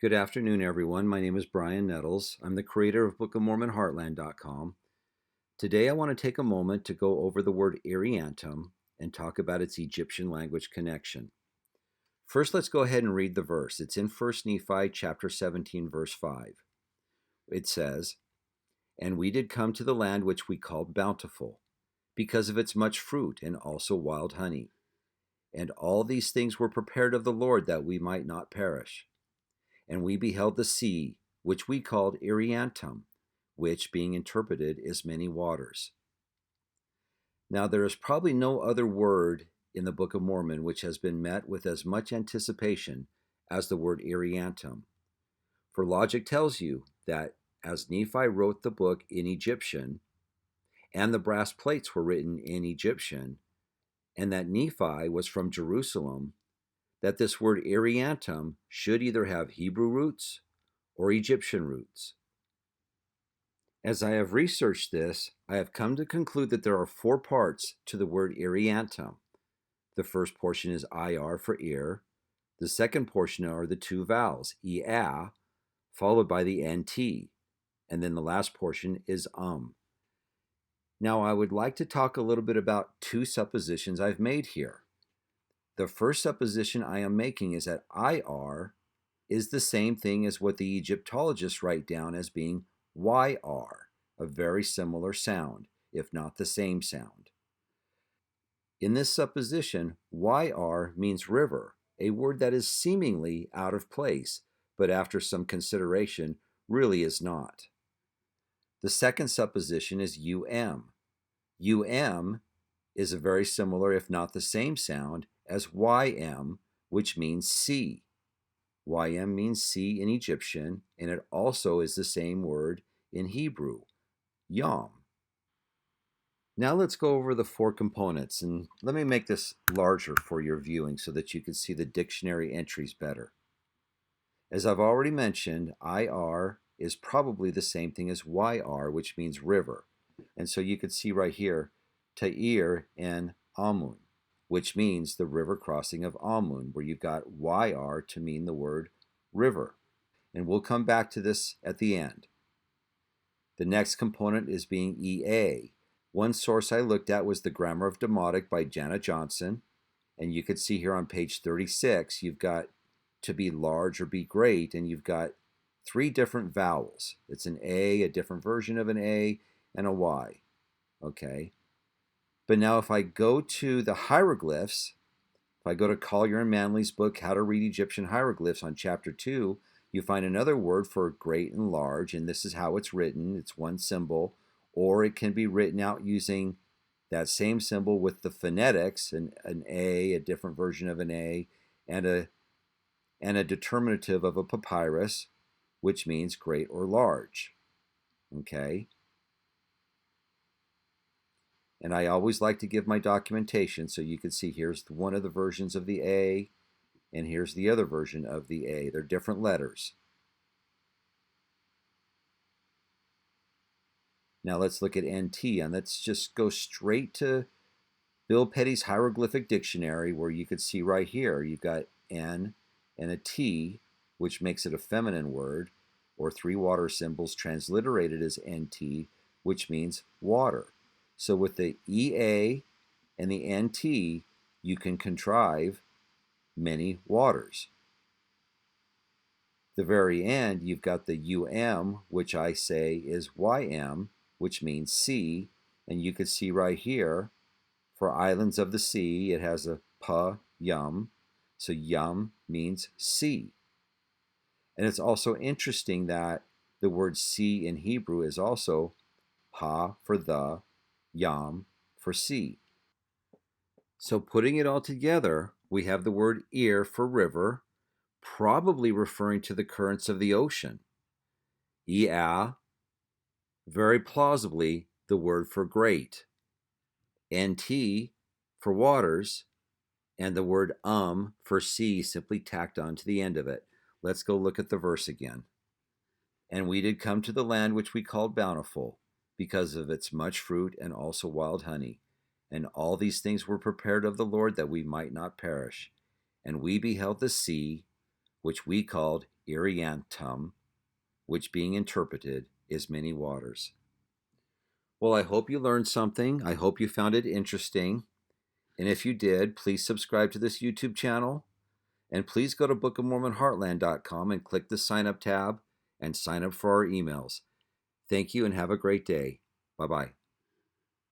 Good afternoon, everyone. My name is Brian Nettles. I'm the creator of Book of Mormon Heartland.com. Today, I want to take a moment to go over the word Irreantum and talk about its Egyptian language connection. First, let's go ahead and read the verse. It's in 1 Nephi chapter 17, verse 5. It says, "And we did come to the land which we called bountiful, because of its much fruit and also wild honey. And all these things were prepared of the Lord that we might not perish. And we beheld the sea, which we called Irreantum, which, being interpreted, is many waters." Now, there is probably no other word in the Book of Mormon which has been met with as much anticipation as the word Irreantum. For logic tells you that as Nephi wrote the book in Egyptian, and the brass plates were written in Egyptian, and that Nephi was from Jerusalem, that this word Irreantum should either have Hebrew roots or Egyptian roots. As I have researched this, I have come to conclude that there are four parts to the word Irreantum. The first portion is IR for ear. The second portion are the two vowels, Ea, followed by the NT, and then the last portion is Now, I would like to talk a little bit about two suppositions I've made here. The first supposition I am making is that IR is the same thing as what the Egyptologists write down as being YR, a very similar sound, if not the same sound. In this supposition, YR means river, a word that is seemingly out of place, but after some consideration really is not. The second supposition is UM. UM is a very similar, if not the same sound, as YM, which means sea. YM means sea in Egyptian, and it also is the same word in Hebrew, yom. Now let's go over the four components, and let me make this larger for your viewing so that you can see the dictionary entries better. As I've already mentioned, IR is probably the same thing as YR, which means river. And so you can see right here, Ta'ir and Amun, which means the river crossing of Amun, where you've got YR to mean the word river. And we'll come back to this at the end. The next component is being EA. One source I looked at was the Grammar of Demotic by Janet Johnson. And you can see here on page 36, you've got to be large or be great, and you've got three different vowels. It's an A, a different version of an A, and a Y. Okay? But now if I go to the hieroglyphs, if I go to Collier and Manley's book, How to Read Egyptian Hieroglyphs, on chapter 2, you find another word for great and large, and this is how it's written. It's one symbol, or it can be written out using that same symbol with the phonetics, an A, a different version of an A, and a determinative of a papyrus, which means great or large. Okay? And I always like to give my documentation so you can see here's one of the versions of the A, and here's the other version of the A. They're different letters. Now let's look at NT, and let's just go straight to Bill Petty's Hieroglyphic Dictionary, where you can see right here, you've got N and a T, which makes it a feminine word, or three water symbols transliterated as NT, which means water. So with the EA and the NT, you can contrive many waters. The very end, you've got the UM, which I say is YM, which means sea, and you can see right here, for islands of the sea, it has a pa, yum, so yum means sea. And it's also interesting that the word sea in Hebrew is also ha for the, yam for sea. So putting it all together, we have the word ear for river, probably referring to the currents of the ocean. Ea, very plausibly the word for great. NT for waters, and the word for sea simply tacked on to the end of it. Let's go look at the verse again. "And we did come to the land which we called bountiful, because of its much fruit and also wild honey. And all these things were prepared of the Lord that we might not perish. And we beheld the sea, which we called Irreantum, which being interpreted is many waters. Well, I hope you learned something. I hope you found it interesting. And if you did, please subscribe to this YouTube channel. And please go to bookofmormonheartland.com and click the sign up tab and sign up for our emails. Thank you and have a great day. Bye-bye.